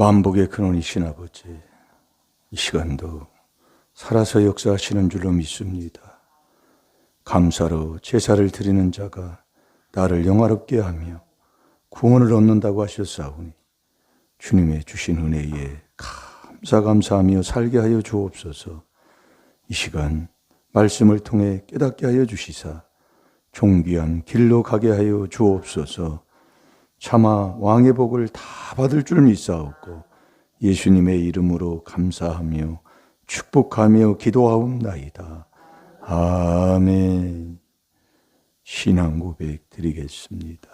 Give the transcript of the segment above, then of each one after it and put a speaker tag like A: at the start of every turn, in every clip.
A: 만복의 근원이신 아버지, 이 시간도 살아서 역사하시는 줄로 믿습니다. 감사로 제사를 드리는 자가 나를 영화롭게 하며 구원을 얻는다고 하셨사오니 주님의 주신 은혜에 감사하며 살게 하여 주옵소서. 이 시간 말씀을 통해 깨닫게 하여 주시사 존귀한 길로 가게 하여 주옵소서. 차마 왕의 복을 다 받을 줄 믿사옵고 예수님의 이름으로 감사하며 축복하며 기도하옵나이다. 아멘. 신앙 고백 드리겠습니다.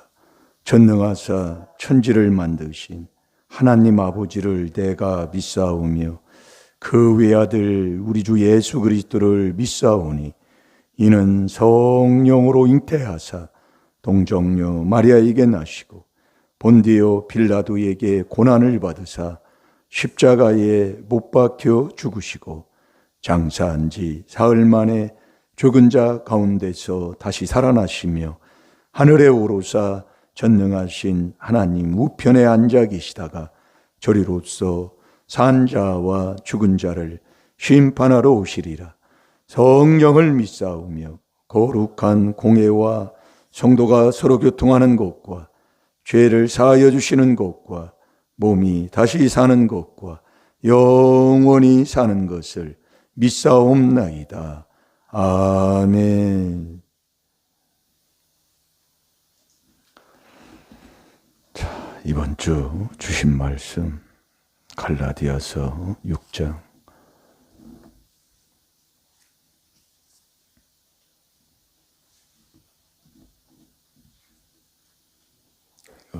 A: 전능하사 천지를 만드신 하나님 아버지를 내가 믿사오며 그 외아들 우리 주 예수 그리스도를 믿사오니 이는 성령으로 잉태하사 동정녀 마리아에게 나시고 본디오 빌라도에게 고난을 받으사 십자가에 못 박혀 죽으시고 장사한 지 사흘 만에 죽은 자 가운데서 다시 살아나시며 하늘에 오르사 전능하신 하나님 우편에 앉아 계시다가 저리로서 산 자와 죽은 자를 심판하러 오시리라. 성령을 믿사오며 거룩한 공회와 성도가 서로 교통하는 것과 죄를 사하여 주시는 것과 몸이 다시 사는 것과 영원히 사는 것을 믿사옵나이다. 아멘. 자, 이번 주 주신 말씀 갈라디아서 6장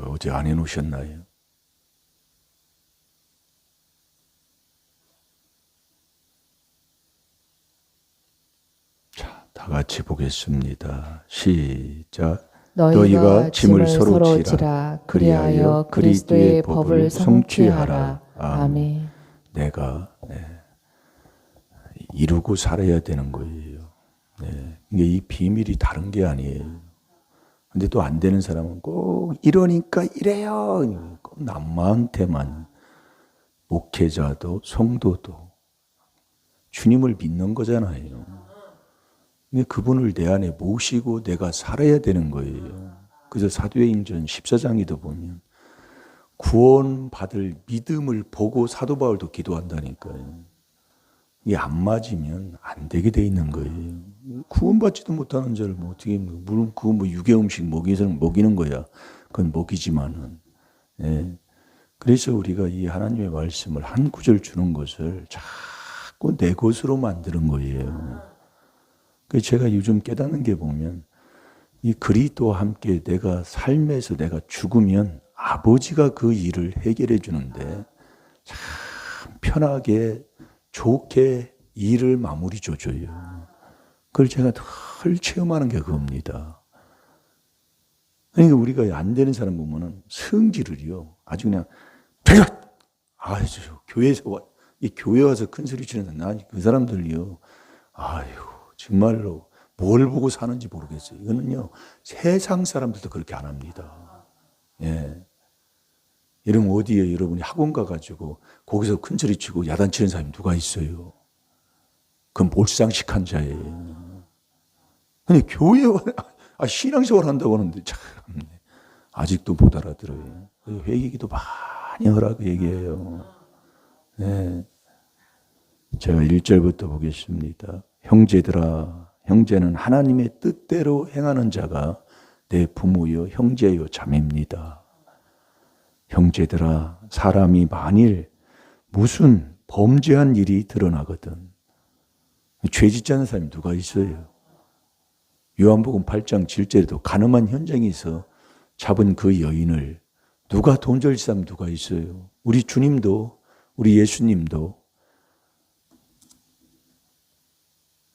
A: 어제 안 해놓으셨나요? 자, 다 같이 보겠습니다. 시작. 너희가 짐을 서로 지라 그리하여 그리스도의 법을 성취하라. 아멘. 내가 이루고 살아야 되는 거예요. 이게 이 비밀이 다른 게 아니에요. 근데 또 안 되는 사람은 꼭 이러니까 이래요. 꼭 남한테만. 목회자도 성도도 주님을 믿는 거잖아요. 근데 그분을 내 안에 모시고 내가 살아야 되는 거예요. 그래서 사도행전 14장에도 보면 구원받을 믿음을 보고 사도 바울도 기도한다니까요. 이게 안 맞으면 안 되게 돼 있는 거예요. 구원받지도 못하는 자를 뭐 어떻게, 물론 그건 뭐 유괴 음식 먹이는 거야. 그건 먹이지만은. 그래서 우리가 이 하나님의 말씀을 한 구절 주는 것을 자꾸 내 것으로 만드는 거예요. 그래서 제가 요즘 깨닫는 게 보면 이 그리스도와 함께 내가 삶에서 내가 죽으면 아버지가 그 일을 해결해 주는데 참 편하게 좋게 일을 마무리 줘줘요. 그걸 제가 늘 체험하는 게 그겁니다. 그러니까 우리가 안 되는 사람 보면은 성질을요 아주 그냥 교회 와서 큰 소리 치는 난 그 사람들요 정말로 뭘 보고 사는지 모르겠어요. 이거는요 세상 사람들도 그렇게 안 합니다. 이러면 어디에 여러분이 학원 가가지고 거기서 큰 소리 치고 야단치는 사람이 누가 있어요? 그건 몰상식한 자예요. 근데 교회에 신앙생활 한다고 하는데 참 아직도 못 알아들어요. 회개기도 많이 하라고 얘기해요. 제가 1절부터 보겠습니다. 형제들아, 형제는 하나님의 뜻대로 행하는 자가 내 부모요 형제요 자매입니다. 형제들아, 사람이 만일 무슨 범죄한 일이 드러나거든 죄 짓지 않는 사람이 누가 있어요? 요한복음 8장 7절에도 간음한 현장에서 잡은 그 여인을 누가 돈절지 사람 누가 있어요? 우리 주님도 우리 예수님도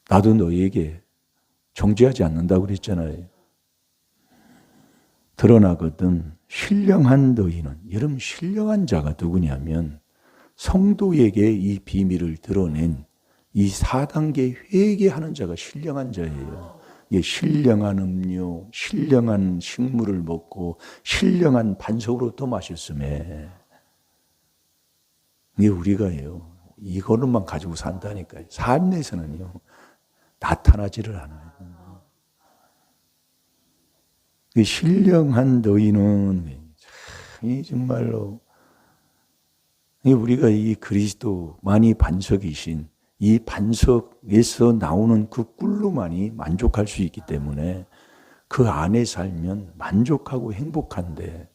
A: 나도 너에게 정죄하지 않는다고 그랬잖아요. 드러나거든 신령한 너희는, 여러분 신령한 자가 누구냐면 성도에게 이 비밀을 드러낸 이 4단계 회개하는 자가 신령한 자예요. 신령한 음료, 신령한 식물을 먹고 신령한 반석으로부터 마셨음에 이게 우리가요, 이거는만 가지고 산다니까요. 삶에서는요, 나타나지를 않아요. 신령한 너희는 이 정말로 우리가 이 그리스도만이 반석이신 이 반석에서 나오는 그 꿀로만이 만족할 수 있기 때문에 그 안에 살면 만족하고 행복한데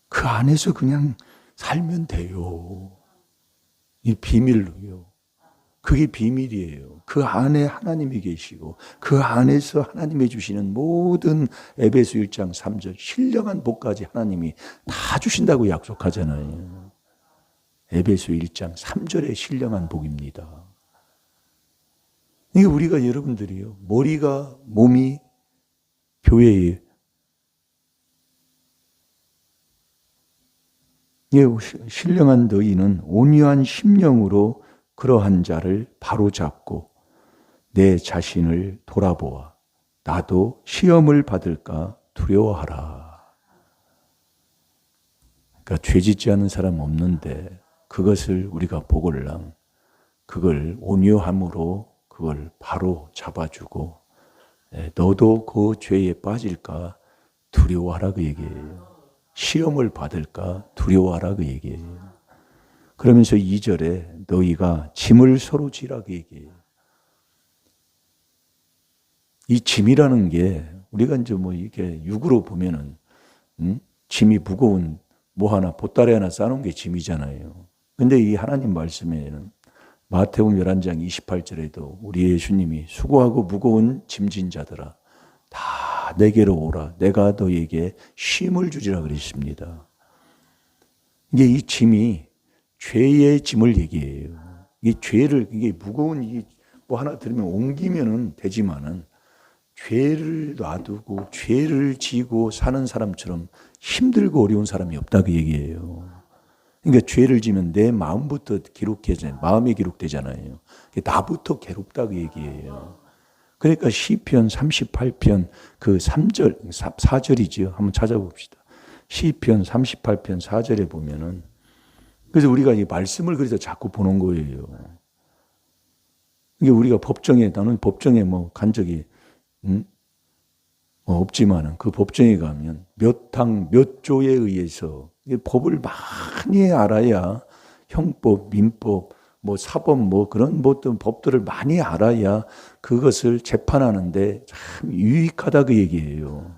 A: 그 안에서 그냥 살면 돼요. 이 비밀로요. 그게 비밀이에요. 그 안에 하나님이 계시고 그 안에서 하나님이 주시는 모든 에베소 1장 3절 신령한 복까지 하나님이 다 주신다고 약속하잖아요. 에베소 1장 3절의 신령한 복입니다. 이게 우리가 여러분들이요. 머리가 몸이 교회예요. 신령한 너희는 온유한 심령으로 그러한 자를 바로잡고 내 자신을 돌아보아 나도 시험을 받을까 두려워하라. 그러니까 죄 짓지 않은 사람 없는데 그것을 우리가 보걸랑 그걸 온유함으로 그걸 바로 잡아주고 너도 그 죄에 빠질까 두려워하라 그 얘기예요. 시험을 받을까 두려워하라 그 얘기예요. 그러면서 2절에 너희가 짐을 서로 지라 그 얘기예요. 이 짐이라는 게 우리가 이제 뭐 이렇게 육으로 보면은 짐이 무거운 뭐 하나 보따리 하나 싸놓은 게 짐이잖아요. 근데 이 하나님 말씀에는 마태복음 11장 28절에도 우리 예수님이 수고하고 무거운 짐진 자들아 다 내게로 오라 내가 너희에게 쉼을 주리라 그랬습니다. 이게 이 짐이 죄의 짐을 얘기해요. 이 죄를 이게 무거운 뭐 하나 들으면 옮기면은 되지만은 죄를 놔두고 죄를 지고 사는 사람처럼 힘들고 어려운 사람이 없다 그 얘기예요. 그러니까 죄를 지면 내 마음부터 기록해져 마음이 기록되잖아요. 나부터 괴롭다 그 얘기예요. 그러니까 시편 38편 그 3절 4절이죠. 한번 찾아봅시다. 시편 38편 4절에 보면은 그래서 우리가 이 말씀을 그래서 자꾸 보는 거예요. 이게 우리가 나는 법정에 뭐 간 적이 뭐 없지만은 그 법정에 가면 몇 항 몇 조에 의해서 법을 많이 알아야 형법, 민법, 뭐 사법 뭐 그런 어떤 법들을 많이 알아야 그것을 재판하는데 참 유익하다 그 얘기예요.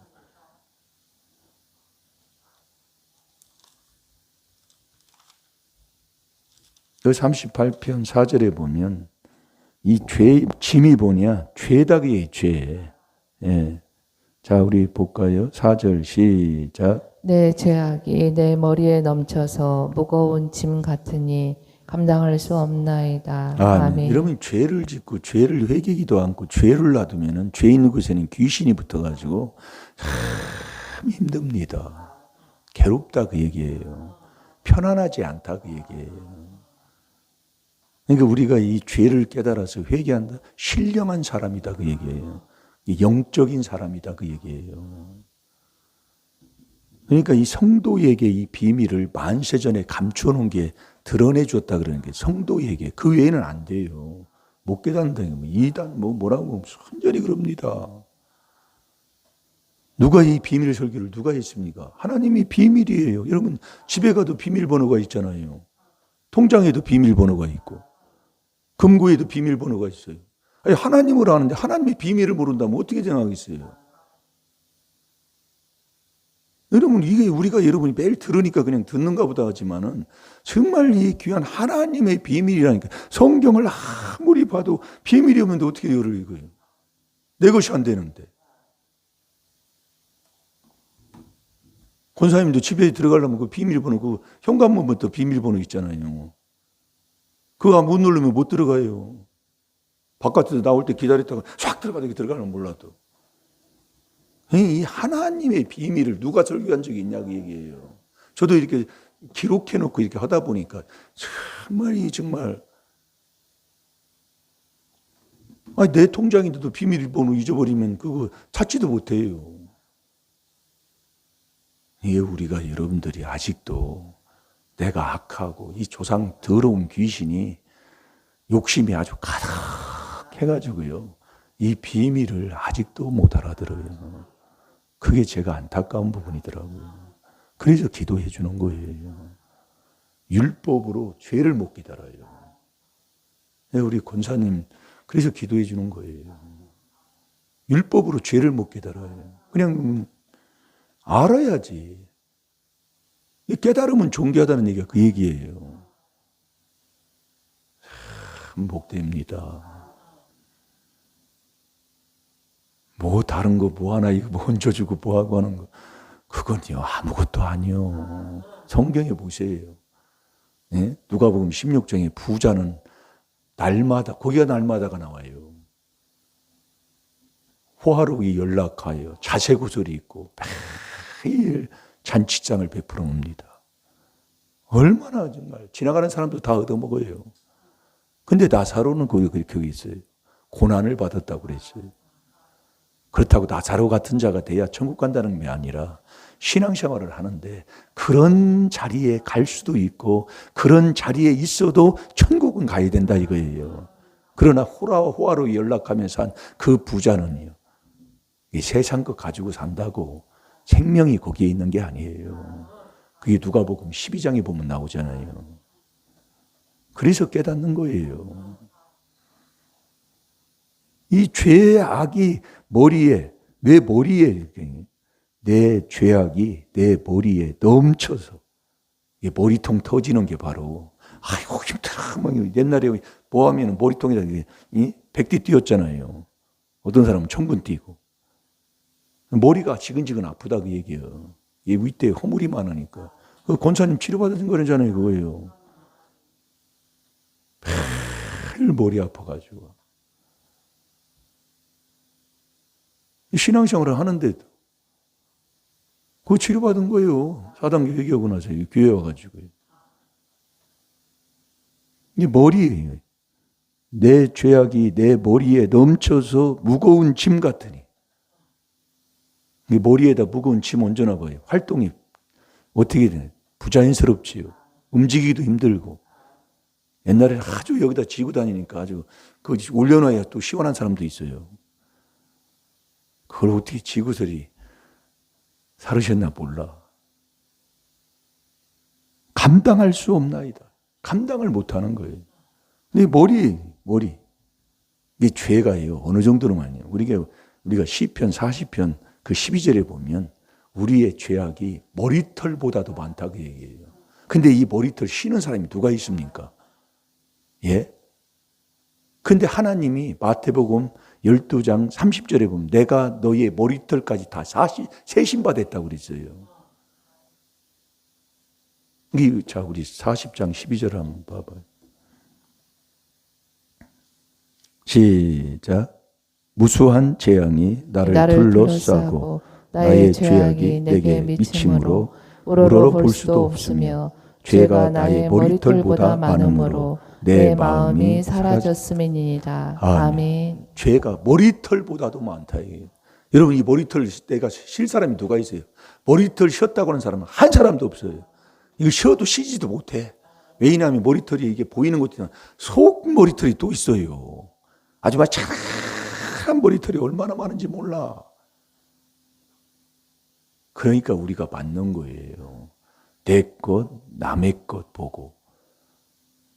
A: 그 38편 4절에 보면 이 짐이 뭐냐? 죄다 그게 죄. 예. 자, 우리 볼까요? 4절 시작.
B: 내 죄악이 내 머리에 넘쳐서 무거운 짐 같으니 감당할 수 없나이다. 아멘.
A: 이러면 죄를 짓고 죄를 회개기도 않고 죄를 놔두면은 죄 있는 곳에는 귀신이 붙어가지고 참 힘듭니다. 괴롭다 그 얘기예요. 편안하지 않다 그 얘기예요. 그러니까 우리가 이 죄를 깨달아서 회개한다. 신령한 사람이다 그 얘기예요. 영적인 사람이다 그 얘기예요. 그러니까 이 성도에게 이 비밀을 만세전에 감추어 놓은 게 드러내 줬다 그러는 게 성도에게 그 외에는 안 돼요. 못 깨닫는다는 게 이단 뭐라고 선절히 그럽니다. 누가 이 비밀 설교를 누가 했습니까? 하나님이 비밀이에요. 여러분 집에 가도 비밀번호가 있잖아요. 통장에도 비밀번호가 있고 금고에도 비밀번호가 있어요. 아니, 하나님을 아는데 하나님의 비밀을 모른다면 어떻게 생각하겠어요? 여러분 이게 우리가 여러분이 매일 들으니까 그냥 듣는가 보다 하지만은 정말 이 귀한 하나님의 비밀이라니까. 성경을 아무리 봐도 비밀이 없는데 어떻게 열을 읽어요? 내 것이 안 되는데. 권사님도 집에 들어가려면 그 비밀번호 그 현관문부터 비밀번호 있잖아요. 그거 못 누르면 못 들어가요. 바깥에서 나올 때 기다렸다가 싹 들어가면 몰라도. 이 하나님의 비밀을 누가 설교한 적이 있냐 그 얘기예요. 저도 이렇게 기록해놓고 이렇게 하다 보니까 정말 내 통장인데도 비밀번호 잊어버리면 그거 찾지도 못해요. 이게 우리가 여러분들이 아직도 내가 악하고 이 조상 더러운 귀신이 욕심이 아주 가득해가지고요. 이 비밀을 아직도 못 알아들어요. 그게 제가 안타까운 부분이더라고요. 그래서 기도해 주는 거예요. 율법으로 죄를 못 깨달아요. 우리 권사님 그래서 기도해 주는 거예요. 율법으로 죄를 못 깨달아요. 그냥 알아야지. 깨달으면 존귀하다는 얘기가 그 얘기예요. 참 복됩니다. 뭐 다른 거 뭐 하나 이거 뭐 얹어주고 뭐 하고 하는 거 그건요 아무것도 아니요. 성경에 보세요. 예? 누가복음 16장에 부자는 날마다 거기가 날마다가 나와요. 호화롭게 연락하여 자세구슬이 있고 매일 잔치장을 베풀어 옵니다. 얼마나 정말 지나가는 사람도 다 얻어먹어요. 근데 나사로는 거기 그렇게 있어요. 고난을 받았다고 그랬어요. 그렇다고 나사로 같은 자가 돼야 천국 간다는 게 아니라 신앙생활을 하는데 그런 자리에 갈 수도 있고 그런 자리에 있어도 천국은 가야 된다 이거예요. 그러나 호화로 연락하면서 한 그 부자는요. 이 세상 거 가지고 산다고 생명이 거기에 있는 게 아니에요. 그게 누가복음 12장에 보면 나오잖아요. 그래서 깨닫는 거예요. 이 죄의 악이 머리에, 왜 머리에 이렇게 내 죄악이 내 머리에 넘쳐서 머리통 터지는 게 바로 아이고 힘들어. 옛날에 뭐 하면 머리통에다 백디 띄었잖아요. 어떤 사람은 천군 띄고. 머리가 지근지근 아프다 그 얘기예요. 이 윗대에 허물이 많으니까. 그 권사님 치료받으신 거잖아요 그거예요. 매일 머리 아파가지고. 신앙생활을 하는데도 그거 치료받은 거예요. 사단계 회개하고 나서 교회 와가지고. 이 머리에 내 죄악이 내 머리에 넘쳐서 무거운 짐 같으니 이 머리에다 무거운 짐 얹어놔 봐요. 활동이 어떻게 돼? 부자연스럽지요. 움직이기도 힘들고. 옛날에는 아주 여기다 지고 다니니까 아주 그 올려놔야 또 시원한 사람도 있어요. 그걸 어떻게 지고서리 살으셨나 몰라. 감당할 수 없나이다. 감당을 못하는 거예요. 근데 머리 이게 죄가요. 어느 정도로만요. 우리가 시편 40편 그 12절에 보면 우리의 죄악이 머리털보다도 많다고 얘기해요. 근데 이 머리털 쉬는 사람이 누가 있습니까? 예? 근데 하나님이 마태복음 12장 30절에 보면 내가 너희의 머리털까지 다 세심받았다고 그랬어요. 자, 우리 40장 12절 한번 봐봐요. 시작. 무수한 재앙이 나를 둘러싸고 나의 죄악이 내게 미침으로 우러러 볼 수도 없으며 죄가 나의 머리털보다 많으므로 내 마음이 사라졌음이니이다. 아멘. 죄가 머리털보다도 많다. 여러분 이 머리털 내가 쉴 사람이 누가 있어요? 머리털 쉬었다고 하는 사람은 한 사람도 없어요. 이거 쉬어도 쉬지도 못해. 왜냐하면 머리털이 이게 보이는 것도 속 머리털이 또 있어요. 아주 막 차라한 머리털이 얼마나 많은지 몰라. 그러니까 우리가 맞는 거예요. 내 것, 남의 것 보고.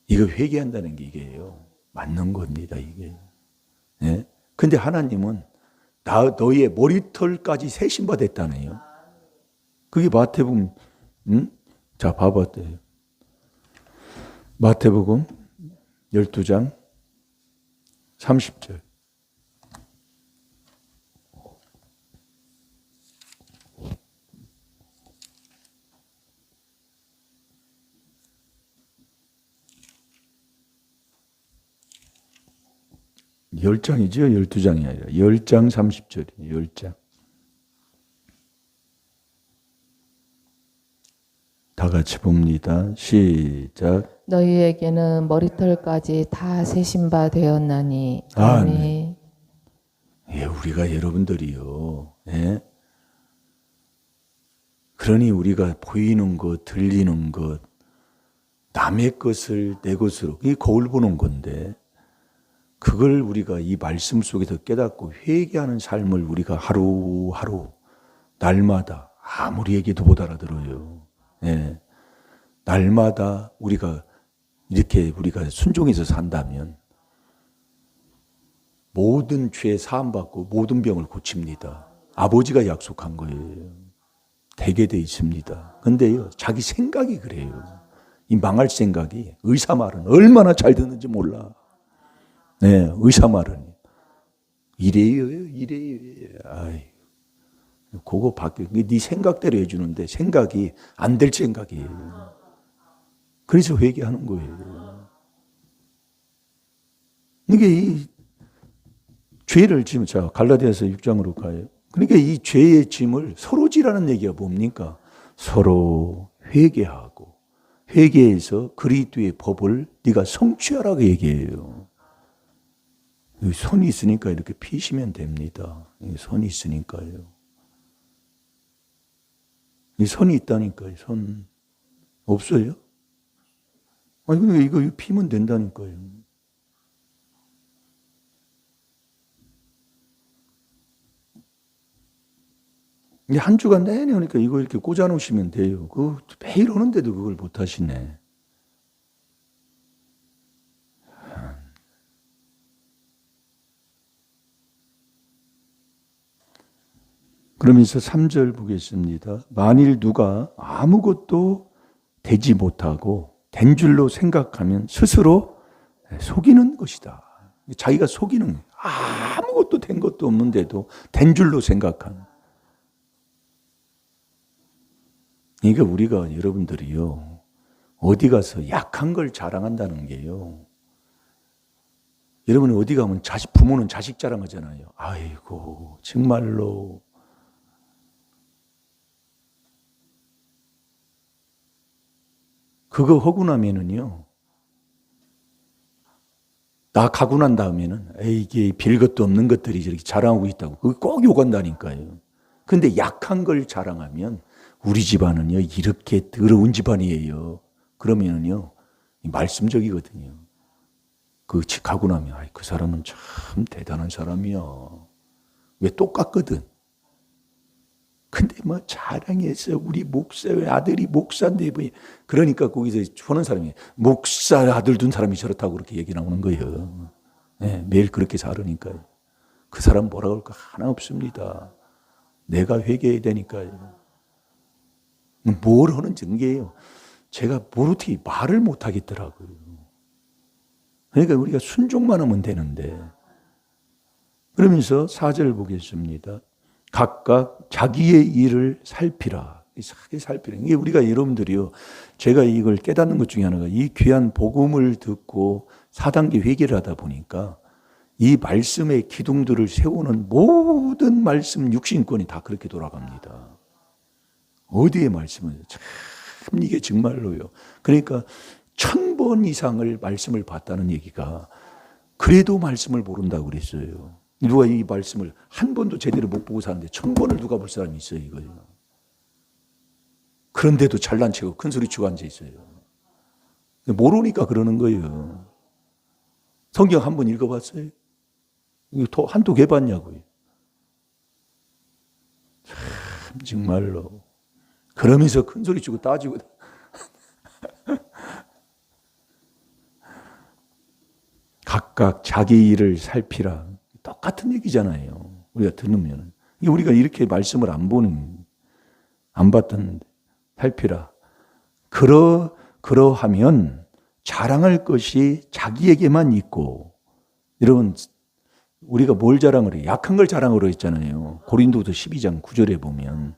A: 이거 회개한다는 게 이게요. 맞는 겁니다, 이게. 예? 근데 하나님은 너희의 머리털까지 세심받았다네요. 그게 마태복음, 자, 봐봤대요. 마태복음 12장 30절. 열장이죠. 12장이 아니라 10장 30절이에요. 10장. 다 같이 봅니다. 시작.
B: 너희에게는 머리털까지 다 세심바 되었나니. 아멘.
A: 예, 우리가 여러분들이요. 예? 그러니 우리가 보이는 것, 들리는 것, 남의 것을 내 것으로, 이게 거울 보는 건데, 그걸 우리가 이 말씀 속에서 깨닫고 회개하는 삶을 우리가 하루하루, 날마다 아무리 얘기도 못 알아들어요. 예. 날마다 우리가 이렇게 우리가 순종해서 산다면 모든 죄 사함받고 모든 병을 고칩니다. 아버지가 약속한 거예요. 되게 돼 있습니다. 근데요, 자기 생각이 그래요. 이 망할 생각이, 의사 말은 얼마나 잘 듣는지 몰라. 네, 의사 말은 이래요. 아이, 그거 바뀌어. 네 생각대로 해주는데 생각이 안 될 생각이에요. 그래서 회개하는 거예요. 이게 이 죄를 지면, 자, 갈라디아서 6장으로 가요. 그러니까 이 죄의 짐을 서로 지라는 얘기가 뭡니까? 서로 회개하고, 회개해서 그리스도의 법을 네가 성취하라고 얘기해요. 손이 있으니까 이렇게 피시면 됩니다. 손이 있으니까요. 이 손이 있다니까요. 손 없어요? 아니 근데 이거 피면 된다니까요. 이제 한 주간 내내 오니까 이거 이렇게 꽂아 놓으시면 돼요. 그 매일 오는데도 그걸 못 하시네. 그러면서 3절 보겠습니다. 만일 누가 아무것도 되지 못하고 된 줄로 생각하면 스스로 속이는 것이다. 자기가 속이는 거예요. 아무것도 된 것도 없는데도 된 줄로 생각하는. 그러니까 우리가 여러분들이요, 어디 가서 약한 걸 자랑한다는 게요. 여러분 어디 가면 부모는 자식 자랑하잖아요. 아이고 정말로 그거 하고 나면은요, 나 가고 난 다음에는 이게 별 것도 없는 것들이 저렇게 자랑하고 있다고 그거 꼭 욕한다니까요. 근데 약한 걸 자랑하면 우리 집안은요 이렇게 더러운 집안이에요. 그러면은요 말씀적이거든요. 그 가고 나면 그 사람은 참 대단한 사람이야. 왜 똑같거든. 근데 뭐 자랑해서 우리 목사의 아들이 목사인데 뭐 그러니까 거기서 보는 사람이 목사 아들 둔 사람이 저렇다고 그렇게 얘기 나오는 거예요. 네, 매일 그렇게 살으니까요. 그 사람 뭐라고 할 거 하나 없습니다. 내가 회개해야 되니까요. 뭘 하는 증거예요. 제가 뭘 어떻게 말을 못 하겠더라고요. 그러니까 우리가 순종만 하면 되는데. 그러면서 4절 보겠습니다. 각각 자기의 일을 살피라. 살피라. 이게 우리가 여러분들이요, 제가 이걸 깨닫는 것 중에 하나가 이 귀한 복음을 듣고 4단계 회개를 하다 보니까 이 말씀의 기둥들을 세우는 모든 말씀 육신권이 다 그렇게 돌아갑니다. 어디에 말씀은 참 이게 정말로요. 그러니까 1000번 이상을 말씀을 봤다는 얘기가 그래도 말씀을 모른다고 그랬어요. 누가 이 말씀을 한 번도 제대로 못 보고 사는데 1000번을 누가 볼 사람이 있어요, 이거요. 그런데도 잘난 체고 큰 소리 치고 앉아 있어요. 모르니까 그러는 거예요. 성경 한 번 읽어봤어요? 이거 한두 개 봤냐고요. 참 정말로. 그러면서 큰 소리 치고 따지고. 각각 자기 일을 살피라. 똑같은 얘기잖아요. 우리가 들으면. 우리가 이렇게 말씀을 안 봤던 살피라. 그러하면 자랑할 것이 자기에게만 있고, 여러분, 우리가 뭘 자랑을 해요? 약한 걸 자랑으로 했잖아요. 고린도서 12장 9절에 보면.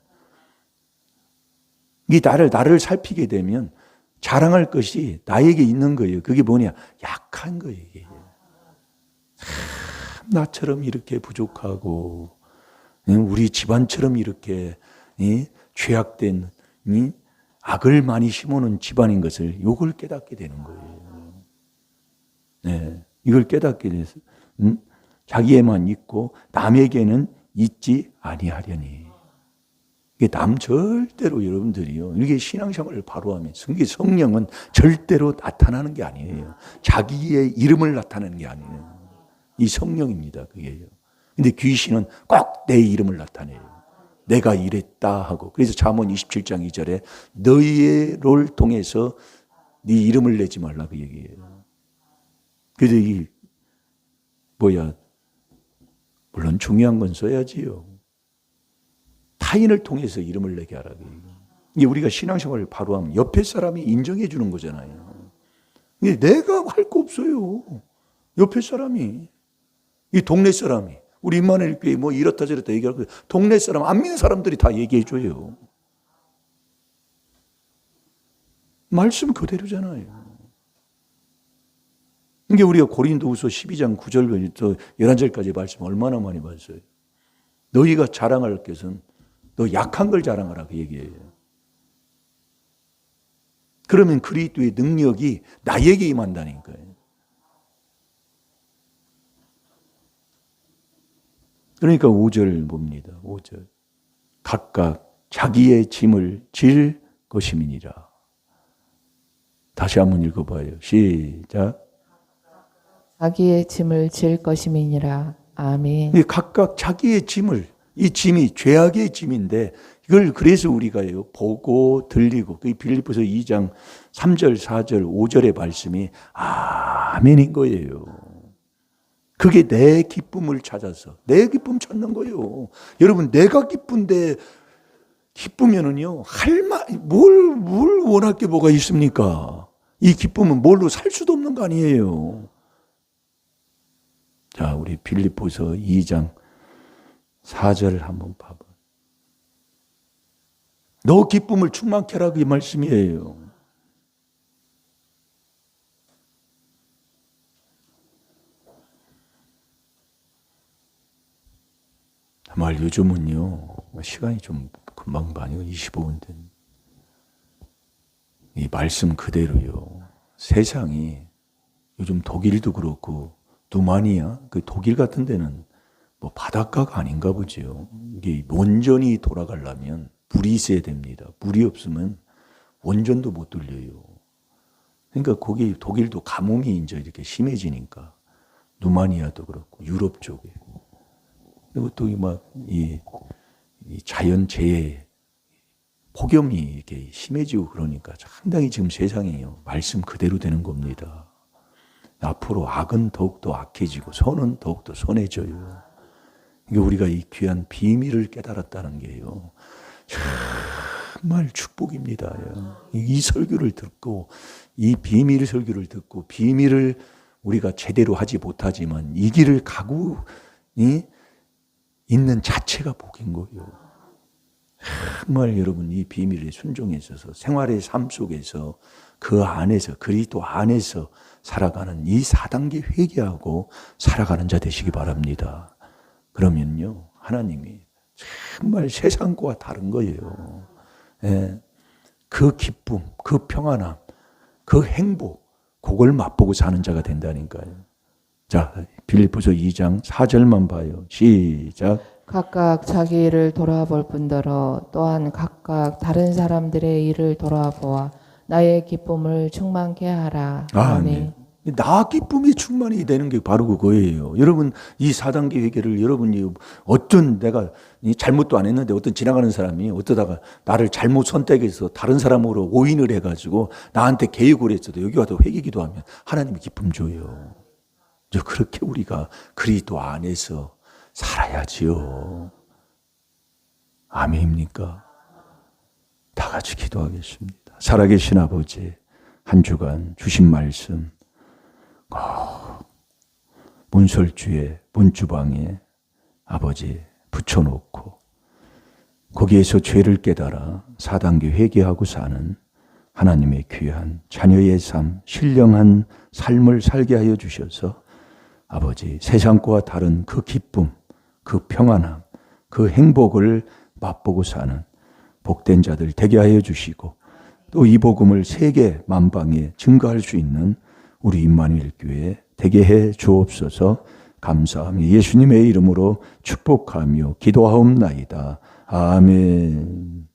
A: 이 나를 살피게 되면 자랑할 것이 나에게 있는 거예요. 그게 뭐냐? 약한 거예요. 나처럼 이렇게 부족하고 우리 집안처럼 이렇게 죄악된 악을 많이 심어놓은 집안인 것을 이걸 깨닫게 되는 거예요. 네, 이걸 깨닫게 돼서 자기에만 있고 남에게는 있지 아니하려니. 이게 남 절대로 여러분들이요. 이게 신앙생활을 바로 하면 성령은 절대로 나타나는 게 아니에요. 자기의 이름을 나타내는 게 아니에요. 이 성령입니다. 그게요. 근데 귀신은 꼭 내 이름을 나타내요. 내가 이랬다 하고. 그래서 잠언 27장 2절에 너희를 통해서 네 이름을 내지 말라 그 얘기예요. 그래서 이 물론 중요한 건 써야지요. 타인을 통해서 이름을 내게 하라. 이게 우리가 신앙생활을 바로 하면 옆에 사람이 인정해 주는 거잖아요. 근데 내가 할 거 없어요. 옆에 사람이, 이 동네 사람이, 우리 임마누엘 교회 뭐 이렇다 저렇다 얘기하고 동네 사람, 안 믿는 사람들이 다 얘기해 줘요. 말씀 그대로잖아요. 이게 우리가 고린도후서 12장 9절부터 11절까지 말씀 얼마나 많이 봤어요. 너희가 자랑할 것은 너 약한 걸 자랑하라 그 얘기예요. 그러면 그리스도의 능력이 나에게 임한다니까요. 그러니까 5절 봅니다. 5절. 각각 자기의 짐을 질 것임이니라. 다시 한번 읽어봐요. 시작.
B: 자기의 짐을 질 것임이니라. 아멘.
A: 각각 자기의 짐을, 이 짐이 죄악의 짐인데 이걸 그래서 우리가요 보고 들리고, 그 빌립보서 2장 3절 4절 5절의 말씀이 아멘인 거예요. 그게 내 기쁨을 찾아서 내 기쁨 찾는 거예요. 여러분 내가 기쁜데 기쁘면은요 뭘 원할 게 뭐가 있습니까? 이 기쁨은 뭘로 살 수도 없는 거 아니에요. 자, 우리 빌립보서 2장 4절 한번 봐봐. 너 기쁨을 충만케 하라 그 말씀이에요. 정말 요즘은요 시간이 좀 금방 반이고 25분 된 이 말씀 그대로요. 세상이 요즘 독일도 그렇고 루마니아, 그 독일 같은 데는 뭐 바닷가가 아닌가 보죠. 이게 원전이 돌아가려면 물이 있어야 됩니다. 물이 없으면 원전도 못 돌려요. 그러니까 거기 독일도 가뭄이 이제 이렇게 심해지니까 루마니아도 그렇고 유럽 쪽에 그리고 또 이 자연재해 폭염이 이렇게 심해지고 그러니까 상당히 지금 세상이요 말씀 그대로 되는 겁니다. 앞으로 악은 더욱더 악해지고 선은 더욱더 선해져요. 이게 우리가 이 귀한 비밀을 깨달았다는 게요 정말 축복입니다. 이 설교를 듣고 이 비밀 설교를 듣고 비밀을 우리가 제대로 하지 못하지만 이 길을 가고 있는 자체가 복인 거예요. 정말 여러분 이 비밀에 순종해 있어서 생활의 삶 속에서 그 안에서 그리스도 안에서 살아가는 이 4단계 회개하고 살아가는 자 되시기 바랍니다. 그러면요 하나님이 정말 세상과 다른 거예요. 예. 그 기쁨, 그 평안함, 그 행복 그걸 맛보고 사는 자가 된다니까요. 자, 빌립보서 2장 4절만 봐요. 시작.
B: 각각 자기 일을 돌아볼 뿐더러 또한 각각 다른 사람들의 일을 돌아보아 나의 기쁨을 충만케 하라. 아멘.
A: 네. 나 기쁨이 충만이 되는 게 바로 그거예요. 여러분 이 4단계 회개를 여러분이 어떤 내가 잘못도 안 했는데 어떤 지나가는 사람이 어떠다가 나를 잘못 선택해서 다른 사람으로 오인을 해가지고 나한테 개욕을 했어도 여기 와서 회개기도 하면 하나님이 기쁨 줘요. 그렇게 우리가 그리스도 안에서 살아야지요. 아멘입니까? 다 같이 기도하겠습니다. 살아계신 아버지, 한 주간 주신 말씀 문설주에 문주방에 아버지 붙여놓고 거기에서 죄를 깨달아 4단계 회개하고 사는 하나님의 귀한 자녀의 삶, 신령한 삶을 살게 하여 주셔서 아버지 세상과 다른 그 기쁨, 그 평안함, 그 행복을 맛보고 사는 복된 자들 되게 하여 주시고 또 이 복음을 세계 만방에 증거할 수 있는 우리 임마누엘 교회 되게 해 주옵소서. 감사하며 예수님의 이름으로 축복하며 기도하옵나이다. 아멘.